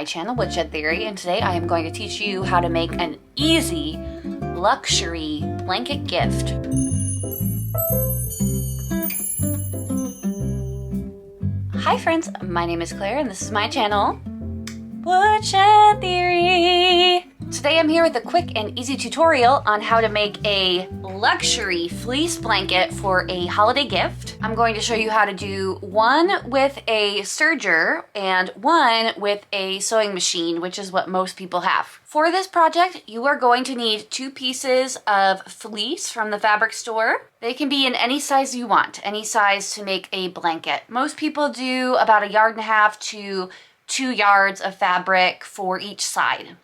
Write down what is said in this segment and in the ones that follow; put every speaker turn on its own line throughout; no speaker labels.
My channel, Woodshed Theory, and today I am going to teach you how to make an easy luxury blanket gift. Hi friends, my name is Claire and this is my channel, Woodshed Theory. Today I'm here with a quick and easy tutorial on how to make a luxury fleece blanket for a holiday gift. I'm going to show you how to do one with a serger and one with a sewing machine, which is what most people have. For this project, you are going to need 2 pieces of fleece from the fabric store. They can be in any size you want, any size to make a blanket. Most people do about 1.5 yards to 2 yards of fabric for each side.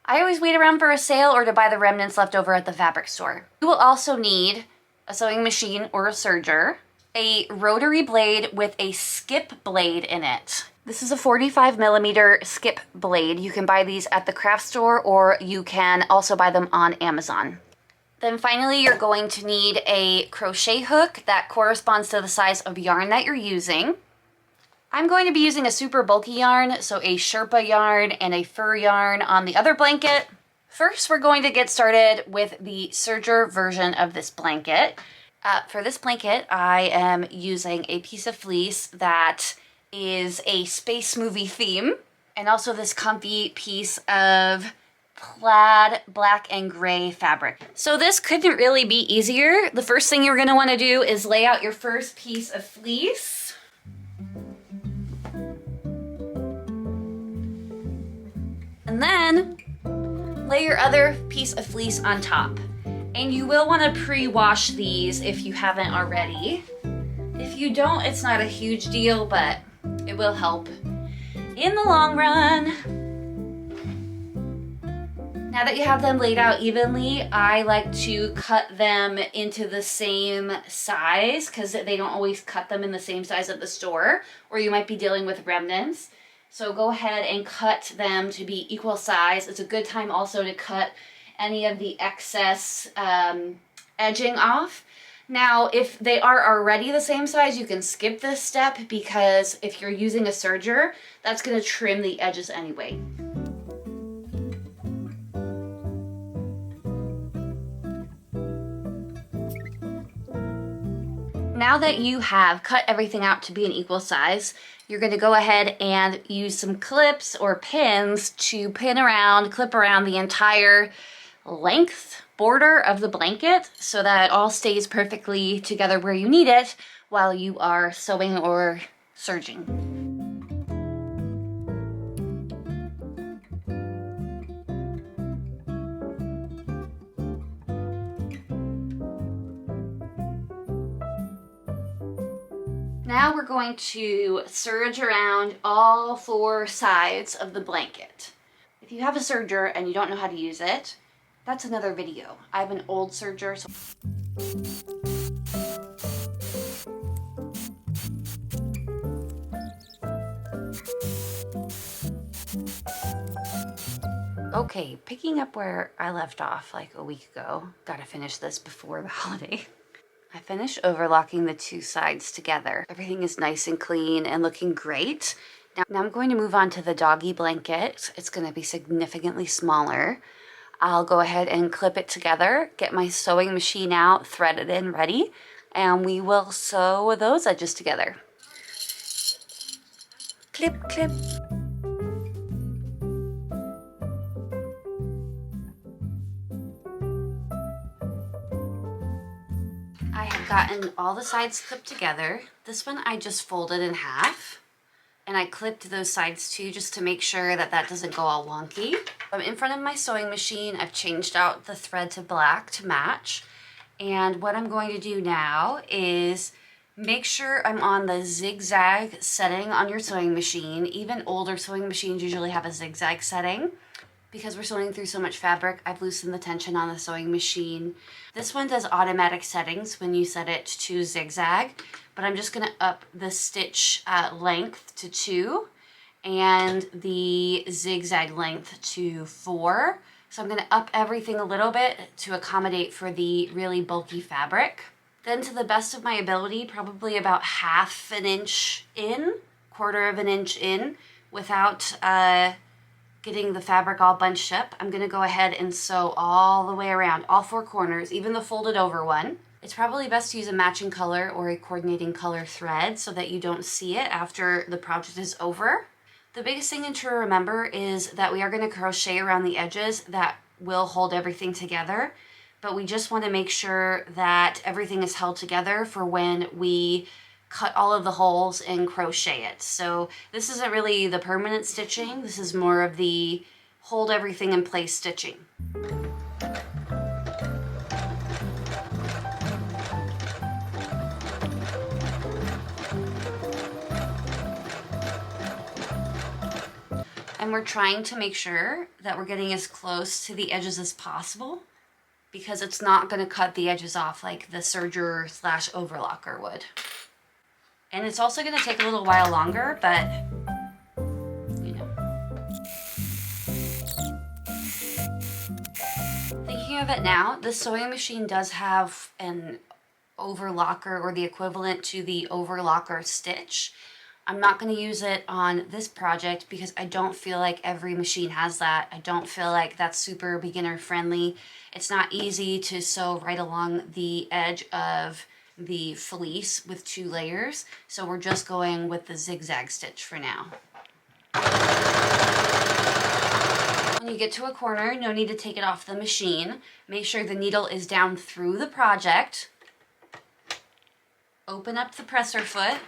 I always wait around for a sale or to buy the remnants left over at the fabric store. You will also need a sewing machine or a serger, a rotary blade with a skip blade in it. This is a 45mm skip blade. You can buy these at the craft store or you can also buy them on Amazon. Then finally, you're going to need a crochet hook that corresponds to the size of yarn that you're using. I'm going to be using a super bulky yarn, so a Sherpa yarn and a fur yarn on the other blanket. First, we're going to get started with the serger version of this blanket. For this blanket, I am using a piece of fleece that is a space movie theme, and also this comfy piece of plaid black and gray fabric. So this couldn't really be easier. The first thing you're going to want to do is lay out your first piece of fleece. And then lay your other piece of fleece on top. And you will want to pre-wash these if you haven't already. If you don't, it's not a huge deal, but it will help in the long run. Now that you have them laid out evenly, I like to cut them into the same size because they don't always cut them in the same size at the store, or you might be dealing with remnants. So go ahead and cut them to be equal size. It's a good time also to cut any of the excess edging off. Now, if they are already the same size, you can skip this step because if you're using a serger, that's going to trim the edges anyway. Now that you have cut everything out to be an equal size, you're going to go ahead and use some clips or pins to clip around the entire length border of the blanket so that it all stays perfectly together where you need it while you are sewing or serging. Now we're going to serge around all 4 sides of the blanket. If you have a serger and you don't know how to use it, that's another video. I have an old serger. Okay, picking up where I left off like a week ago. Gotta finish this before the holiday. I finished overlocking the 2 sides together. Everything is nice and clean and looking great. Now I'm going to move on to the doggy blanket. It's going to be significantly smaller. I'll go ahead and clip it together, get my sewing machine out, thread it in ready, and we will sew those edges together. Clip, clip. I have gotten all the sides clipped together. This one I just folded in half and I clipped those sides too just to make sure that that doesn't go all wonky. I'm in front of my sewing machine. I've changed out the thread to black to match. And what I'm going to do now is make sure I'm on the zigzag setting on your sewing machine. Even older sewing machines usually have a zigzag setting. Because we're sewing through so much fabric, I've loosened the tension on the sewing machine. This one does automatic settings when you set it to zigzag, but I'm just gonna up the stitch length to 2 and the zigzag length to 4. So I'm gonna up everything a little bit to accommodate for the really bulky fabric. Then to the best of my ability, probably about 1/2 inch in, 1/4 of an inch in, without getting the fabric all bunched up, I'm gonna go ahead and sew all the way around, all 4 corners, even the folded over one. It's probably best to use a matching color or a coordinating color thread so that you don't see it after the project is over. The biggest thing to remember is that we are gonna crochet around the edges that will hold everything together, but we just wanna make sure that everything is held together for when we cut all of the holes and crochet it. So this isn't really the permanent stitching, this is more of the hold everything in place stitching. And we're trying to make sure that we're getting as close to the edges as possible because it's not going to cut the edges off like the serger / overlocker would. And it's also going to take a little while longer, but you know. Thinking of it now, the sewing machine does have an overlocker or the equivalent to the overlocker stitch. I'm not going to use it on this project because I don't feel like every machine has that. I don't feel like that's super beginner friendly. It's not easy to sew right along the edge of the fleece with 2 layers, so we're just going with the zigzag stitch for now. When you get to a corner, no need to take it off the machine. Make sure the needle is down through the project. Open up the presser foot.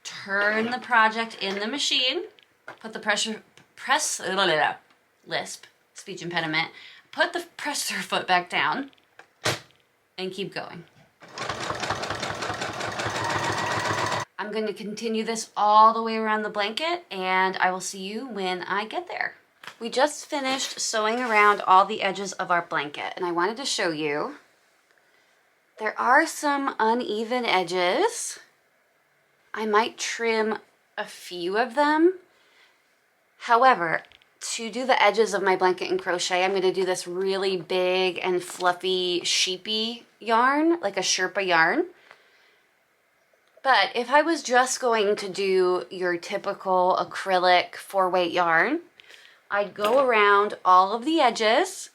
Turn the project in the machine, put the lisp, speech impediment, put the presser foot back down, and keep going. I'm going to continue this all the way around the blanket, and I will see you when I get there. We just finished sewing around all the edges of our blanket, and I wanted to show you. There are some uneven edges. I might trim a few of them. However, to do the edges of my blanket in crochet, I'm going to do this really big and fluffy sheepy yarn, like a Sherpa yarn. But if I was just going to do your typical acrylic 4-weight yarn, I'd go around all of the edges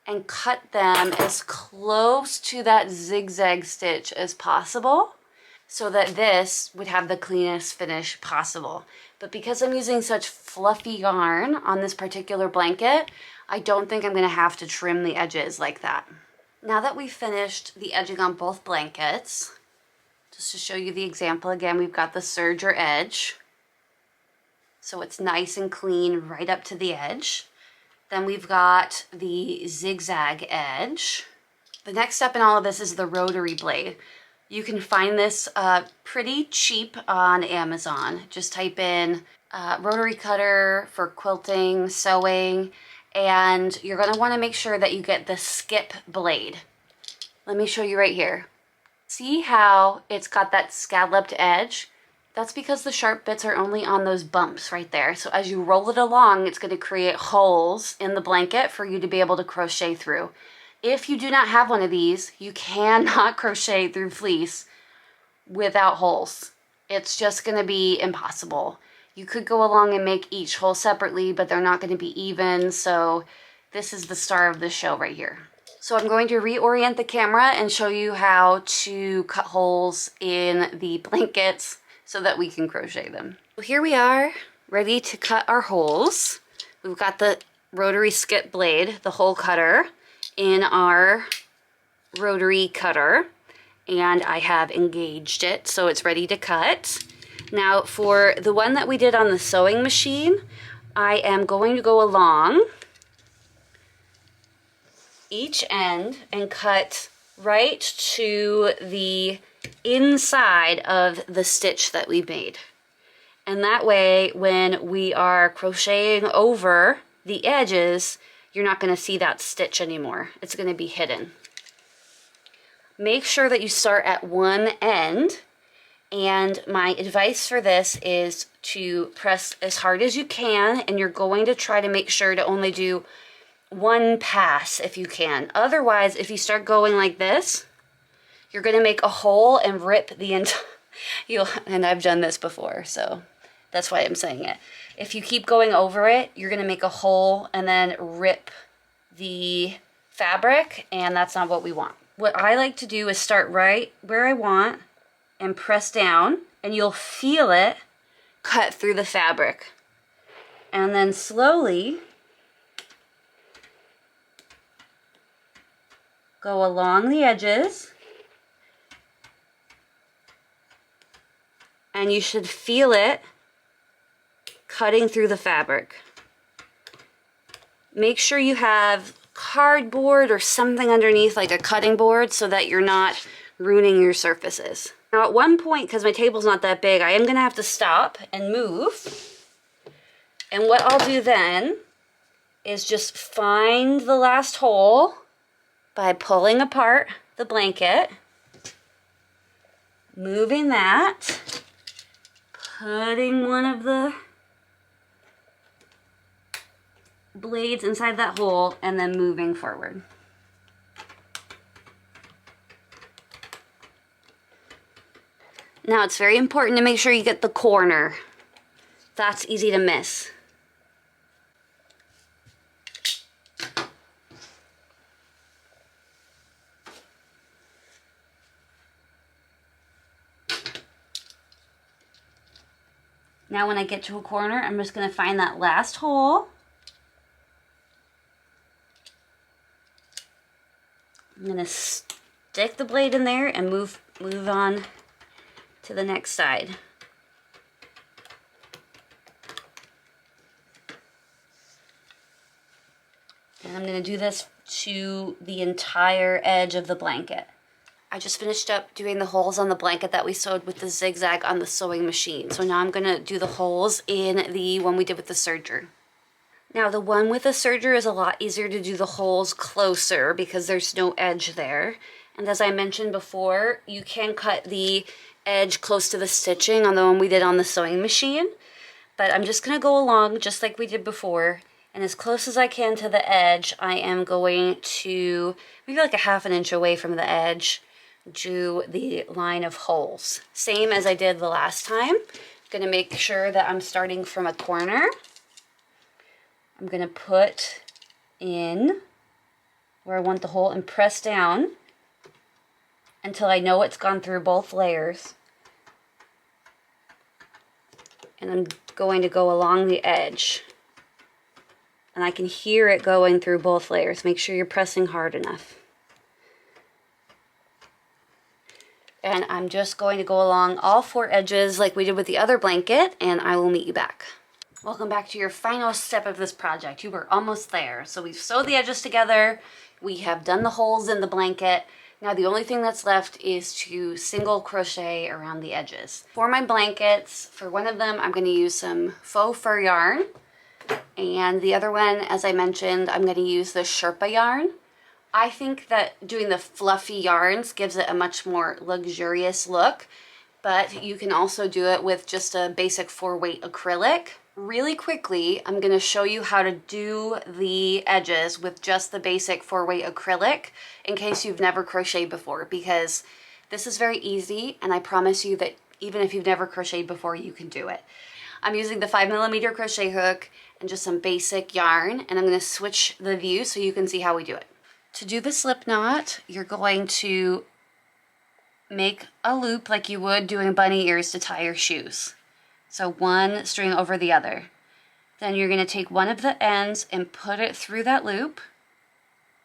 and cut them as close to that zigzag stitch as possible, so that this would have the cleanest finish possible. But because I'm using such fluffy yarn on this particular blanket, I don't think I'm gonna have to trim the edges like that. Now that we've finished the edging on both blankets, just to show you the example again, we've got the serger edge. So it's nice and clean right up to the edge. Then we've got the zigzag edge. The next step in all of this is the rotary blade. You can find this pretty cheap on Amazon. Just type in Rotary Cutter for quilting, sewing, and you're going to want to make sure that you get the skip blade. Let me show you right here. See how it's got that scalloped edge? That's because the sharp bits are only on those bumps right there. So as you roll it along, it's going to create holes in the blanket for you to be able to crochet through. If you do not have one of these, you cannot crochet through fleece without holes. It's just going to be impossible. You could go along and make each hole separately, but they're not going to be even, so this is the star of the show right here. So I'm going to reorient the camera and show you how to cut holes in the blankets so that we can crochet them. So here we are, ready to cut our holes. We've got the rotary skip blade, the hole cutter, in our rotary cutter, and I have engaged it so it's ready to cut. Now for the one that we did on the sewing machine, I am going to go along each end and cut right to the inside of the stitch that we made. And that way when we are crocheting over the edges, you're not going to see that stitch anymore. It's going to be hidden. Make sure that you start at one end, and my advice for this is to press as hard as you can, and you're going to try to make sure to only do one pass if you can. Otherwise, if you start going like this, you're going to make a hole and rip the entire... And I've done this before, so that's why I'm saying it. If you keep going over it, you're gonna make a hole and then rip the fabric, and that's not what we want. What I like to do is start right where I want and press down, and you'll feel it cut through the fabric. And then slowly go along the edges, and you should feel it cutting through the fabric. Make sure you have cardboard or something underneath, like a cutting board, so that you're not ruining your surfaces. Now at one point, because my table's not that big, I am gonna have to stop and move. And what I'll do then is just find the last hole by pulling apart the blanket, moving that, putting one of the blades inside that hole, and then moving forward. Now it's very important to make sure you get the corner. That's easy to miss. Now when I get to a corner, I'm just going to find that last hole. I'm going to stick the blade in there and move on to the next side. And I'm going to do this to the entire edge of the blanket. I just finished up doing the holes on the blanket that we sewed with the zigzag on the sewing machine. So now I'm going to do the holes in the one we did with the serger. Now the one with the serger is a lot easier to do the holes closer because there's no edge there. And as I mentioned before, you can cut the edge close to the stitching on the one we did on the sewing machine. But I'm just going to go along just like we did before. And as close as I can to the edge, I am going to, maybe like a ½ inch away from the edge, do the line of holes. Same as I did the last time. I'm going to make sure that I'm starting from a corner. I'm going to put in where I want the hole and press down until I know it's gone through both layers. And I'm going to go along the edge. And I can hear it going through both layers. Make sure you're pressing hard enough. And I'm just going to go along all 4 edges like we did with the other blanket, and I will meet you back. Welcome back to your final step of this project. You were almost there. So we've sewed the edges together. We have done the holes in the blanket. Now the only thing that's left is to single crochet around the edges. For my blankets, for one of them, I'm going to use some faux fur yarn. And the other one, as I mentioned, I'm going to use the Sherpa yarn. I think that doing the fluffy yarns gives it a much more luxurious look, but you can also do it with just a basic 4-weight acrylic. Really quickly, I'm going to show you how to do the edges with just the basic 4-weight acrylic in case you've never crocheted before, because this is very easy and I promise you that even if you've never crocheted before, you can do it. I'm using the 5mm crochet hook and just some basic yarn, and I'm going to switch the view so you can see how we do it. To do the slip knot, you're going to make a loop like you would doing bunny ears to tie your shoes. So one string over the other. Then you're going to take one of the ends and put it through that loop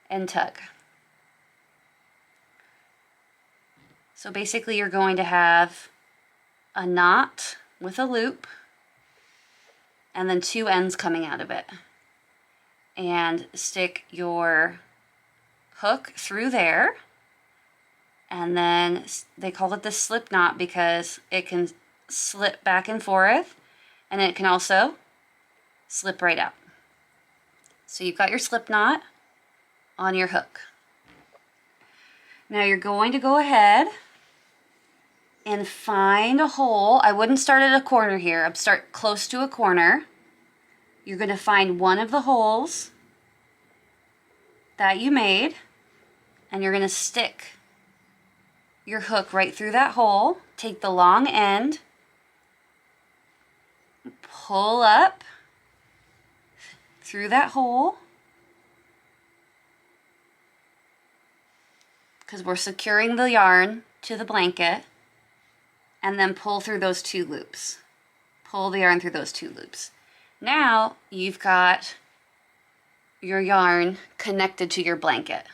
and tug. So basically you're going to have a knot with a loop and then 2 ends coming out of it. And stick your hook through there, and then they call it the slip knot because it can slip back and forth, and it can also slip right out. So you've got your slip knot on your hook. Now you're going to go ahead and find a hole. I wouldn't start at a corner here. I'd start close to a corner. You're going to find one of the holes that you made, and you're going to stick your hook right through that hole. Take the long end pull up through that hole, because we're securing the yarn to the blanket, and then pull through those 2 loops. Pull the yarn through those 2 loops. Now you've got your yarn connected to your blanket.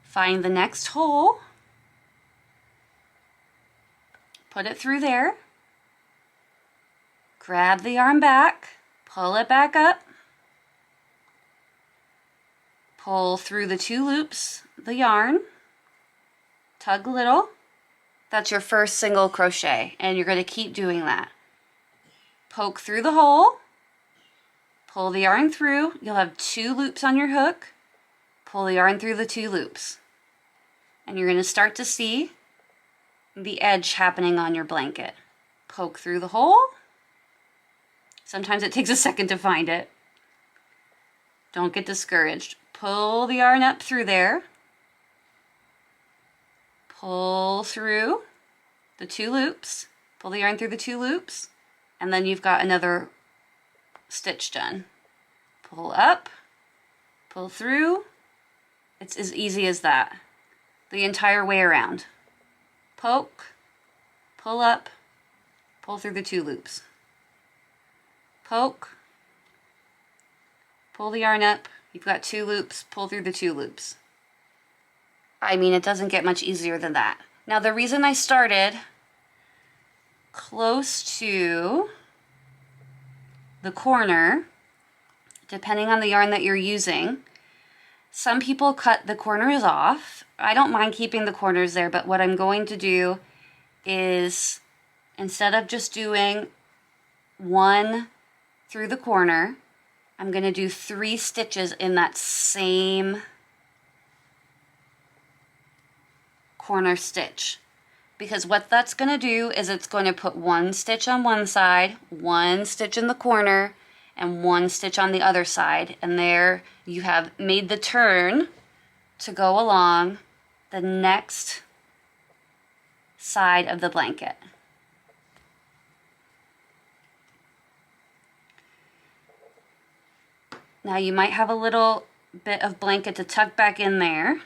Find the next hole, put it through there, grab the yarn back, pull it back up, pull through the 2 loops, the yarn, tug a little. That's your first single crochet, and you're going to keep doing that. Poke through the hole, pull the yarn through. You'll have 2 loops on your hook. Pull the yarn through the 2 loops. And you're going to start to see the edge happening on your blanket. Poke through the hole. Sometimes it takes a second to find it. Don't get discouraged. Pull the yarn up through there. Pull through the 2 loops. Pull the yarn through the 2 loops. And then you've got another stitch done. Pull up, pull through. It's as easy as that. The entire way around. Poke, pull up, pull through the 2 loops. Poke, pull the yarn up. You've got 2 loops, pull through the 2 loops. I mean, it doesn't get much easier than that. Now, the reason I started close to the corner, depending on the yarn that you're using, some people cut the corners off. I don't mind keeping the corners there, but what I'm going to do is, instead of just doing 1 through the corner, I'm going to do 3 stitches in that same corner stitch, because what that's going to do is it's going to put 1 stitch on one side, 1 stitch in the corner, and 1 stitch on the other side, and there you have made the turn to go along the next side of the blanket. Now you might have a little bit of blanket to tuck back in there,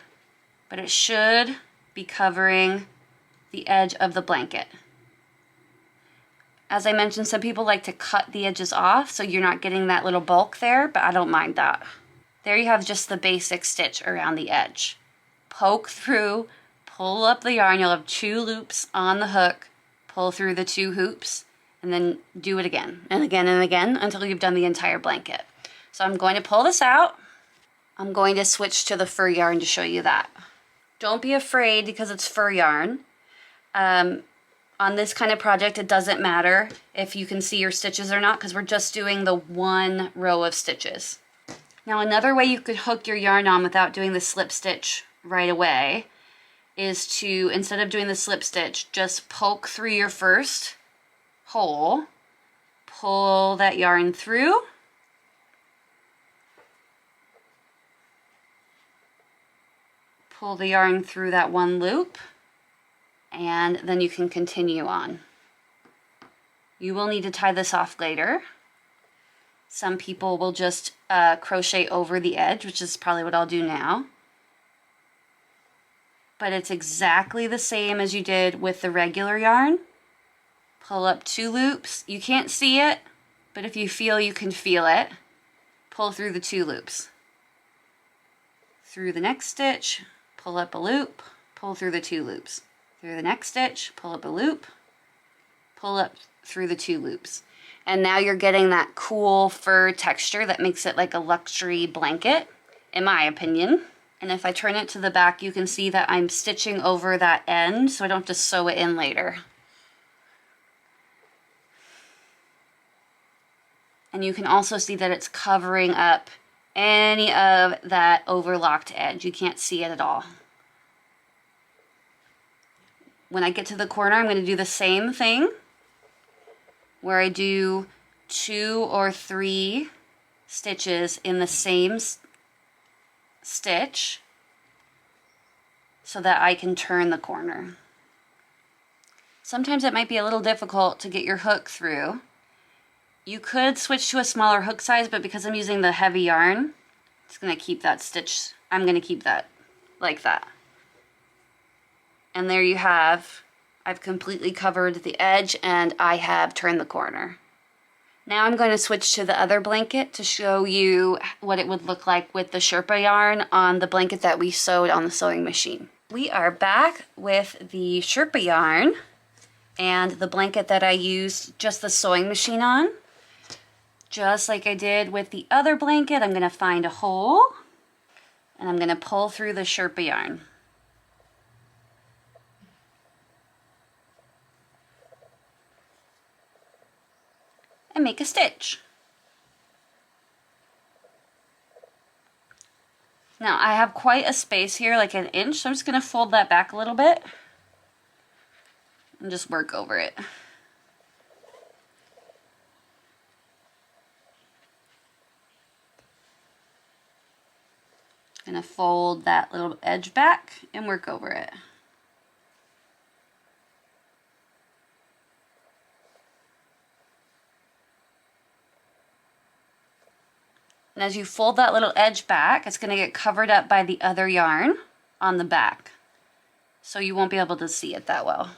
but it should be covering the edge of the blanket. As I mentioned, some people like to cut the edges off so you're not getting that little bulk there, but I don't mind that. There you have just the basic stitch around the edge. Poke through, pull up the yarn. You'll have 2 loops on the hook, pull through the 2 hoops, and then do it again and again and again until you've done the entire blanket. So I'm going to pull this out. I'm going to switch to the fur yarn to show you that. Don't be afraid because it's fur yarn. On this kind of project, it doesn't matter if you can see your stitches or not, because we're just doing the 1 row of stitches. Now, another way you could hook your yarn on without doing the slip stitch right away is to, instead of doing the slip stitch, just poke through your first hole, pull that yarn through, pull the yarn through that 1 loop, and then you can continue on. You will need to tie this off later. Some people will just crochet over the edge, which is probably what I'll do now. But it's exactly the same as you did with the regular yarn. Pull up 2 loops. You can't see it, but if you feel, you can feel it. Pull through the 2 loops. Through the next stitch, pull up a loop, pull through the 2 loops. Through the next stitch, pull up a loop, pull up through the 2 loops. And now you're getting that cool fur texture that makes it like a luxury blanket, in my opinion. And if I turn it to the back, you can see that I'm stitching over that end, so I don't have to sew it in later. And you can also see that it's covering up any of that overlocked edge. You can't see it at all. When I get to the corner, I'm going to do the same thing, where I do 2 or 3 stitches in the same stitch so that I can turn the corner. sometimes it might be a little difficult to get your hook through. You could switch to a smaller hook size, but because I'm using the heavy yarn, it's gonna keep that stitch, I'm gonna keep that like that. And there you have, I've completely covered the edge and I have turned the corner. Now I'm going to switch to the other blanket to show you what it would look like with the Sherpa yarn on the blanket that we sewed on the sewing machine. We are back with the Sherpa yarn and the blanket that I used just the sewing machine on. Just like I did with the other blanket, I'm going to find a hole and I'm going to pull through the Sherpa yarn. And make a stitch. Now I have quite a space here, like an inch, so I'm just going to fold that back a little bit and just work over it. Going to fold that little edge back and work over it. And as you fold that little edge back, it's going to get covered up by the other yarn on the back. So you won't be able to see it that well.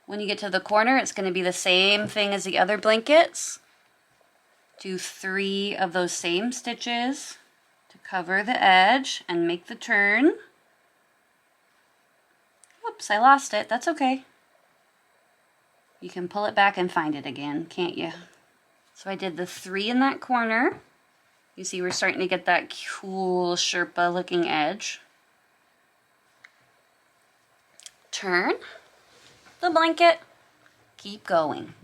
When you get to the corner, it's going to be the same thing as the other blankets. Do 3 of those same stitches to cover the edge and make the turn. Whoops, I lost it. That's okay. You can pull it back and find it again, can't you? So I did the 3 in that corner. You see we're starting to get that cool Sherpa looking edge. Turn the blanket, keep going.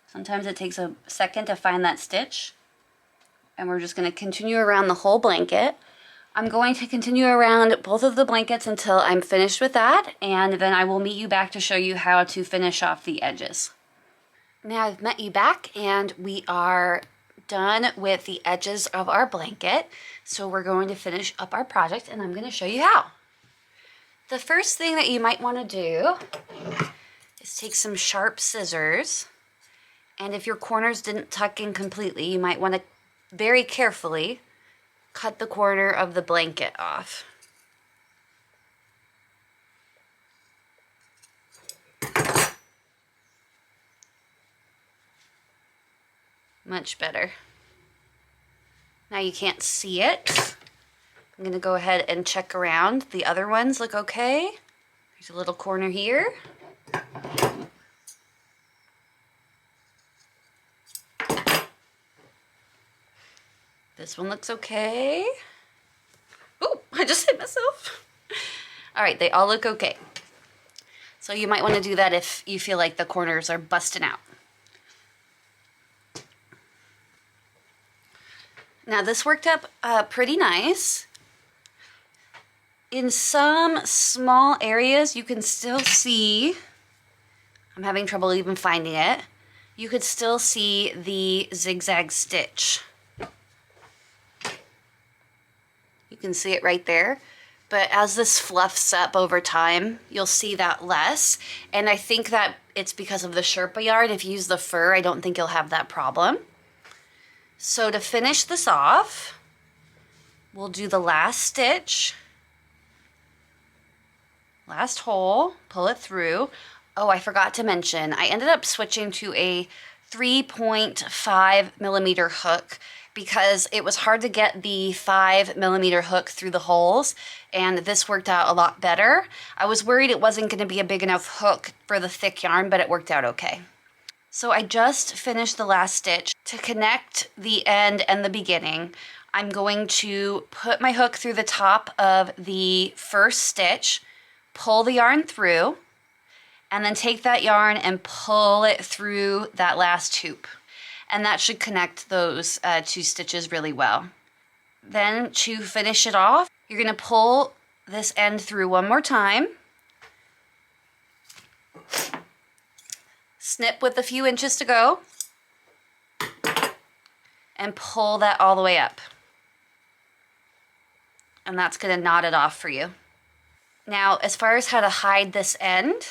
Sometimes it takes a second to find that stitch, and we're just going to continue around the whole blanket. I'm going to continue around both of the blankets until I'm finished with that, and then I will meet you back to show you how to finish off the edges. Now I've met you back and we are done with the edges of our blanket, so we're going to finish up our project and I'm going to show you how. The first thing that you might want to do is take some sharp scissors, and if your corners didn't tuck in completely, you might want to very carefully cut the corner of the blanket off. Much better. Now you can't see it. I'm going to go ahead and check around. The other ones look okay. There's a little corner here. This one looks okay. Oh, I just hit myself. All right, they all look okay. So you might want to do that if you feel like the corners are busting out. Now this worked up pretty nice. In some small areas you can still see, I'm having trouble even finding it, you could still see the zigzag stitch. You can see it right there, but as this fluffs up over time, you'll see that less, and I think that it's because of the Sherpa yarn. If you use the fur, I don't think you'll have that problem. So to finish this off, we'll do the last stitch, last hole, pull it through. Oh, I forgot to mention, I ended up switching to a 3.5 millimeter hook because it was hard to get the 5 millimeter hook through the holes, and this worked out a lot better. I was worried it wasn't going to be a big enough hook for the thick yarn, but it worked out okay. So I just finished the last stitch. To connect the end and the beginning, I'm going to put my hook through the top of the first stitch, pull the yarn through, and then take that yarn and pull it through that last hoop. And that should connect those 2 stitches really well. Then to finish it off, you're going to pull this end through one more time, snip with a few inches to go, and pull that all the way up. And that's going to knot it off for you. Now, as far as how to hide this end,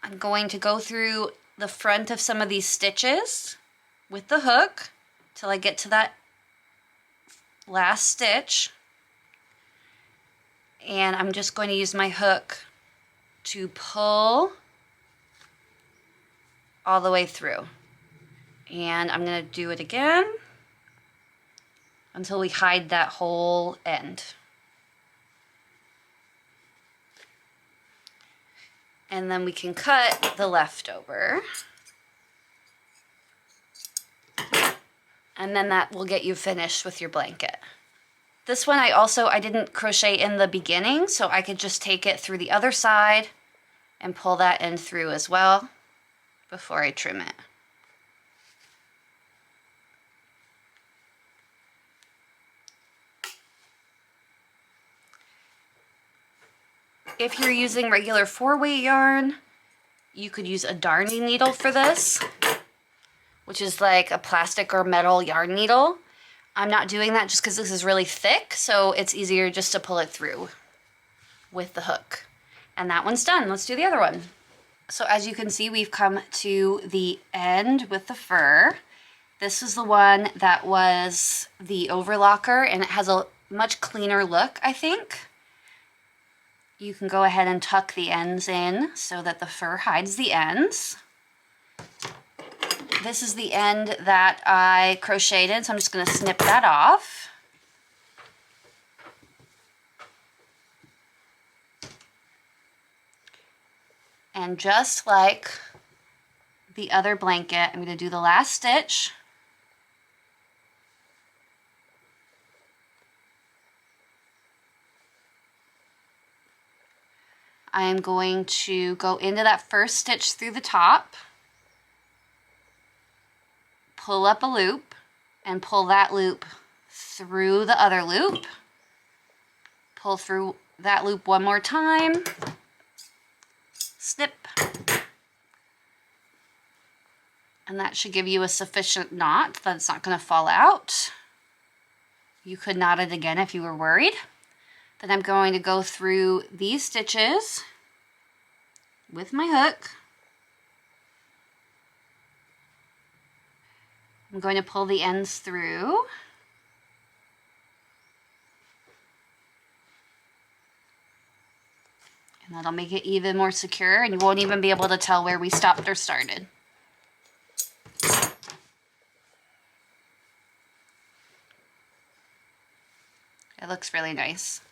I'm going to go through the front of some of these stitches with the hook till I get to that last stitch. And I'm just going to use my hook to pull all the way through. And I'm going to do it again until we hide that whole end. And then we can cut the leftover. And then that will get you finished with your blanket. This one I didn't crochet in the beginning, so I could just take it through the other side and pull that end through as well before I trim it. If you're using regular 4-weight yarn, you could use a darning needle for this, which is like a plastic or metal yarn needle. I'm not doing that just because this is really thick, so it's easier just to pull it through with the hook. And that one's done. Let's do the other one. So as you can see, we've come to the end with the fur. This is the one that was the overlocker, and it has a much cleaner look, I think. You can go ahead and tuck the ends in so that the fur hides the ends. This is the end that I crocheted, so I'm just going to snip that off. And just like the other blanket, I'm going to do the last stitch. I am going to go into that first stitch through the top, pull up a loop, and pull that loop through the other loop. Pull through that loop one more time, snip, and that should give you a sufficient knot that it's not going to fall out. You could knot it again if you were worried. Then I'm going to go through these stitches with my hook. I'm going to pull the ends through. And that'll make it even more secure, and you won't even be able to tell where we stopped or started. It looks really nice.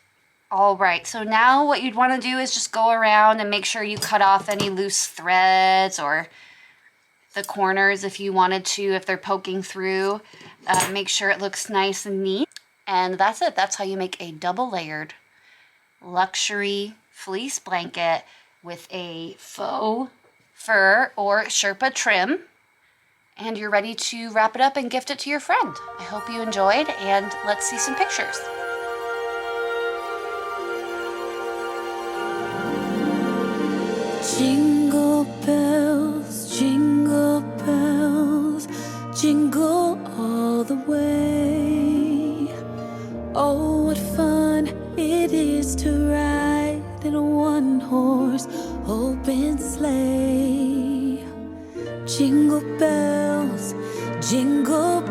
All right, so now what you'd want to do is just go around and make sure you cut off any loose threads or the corners if you wanted to, if they're poking through. Make sure it looks nice and neat. And that's it. That's how you make a double layered luxury fleece blanket with a faux fur or Sherpa trim. And you're ready to wrap it up and gift it to your friend. I hope you enjoyed, and let's see some pictures.
Jingle bells, jingle all the way. Oh, what fun it is to ride in a one-horse open sleigh. Jingle bells, jingle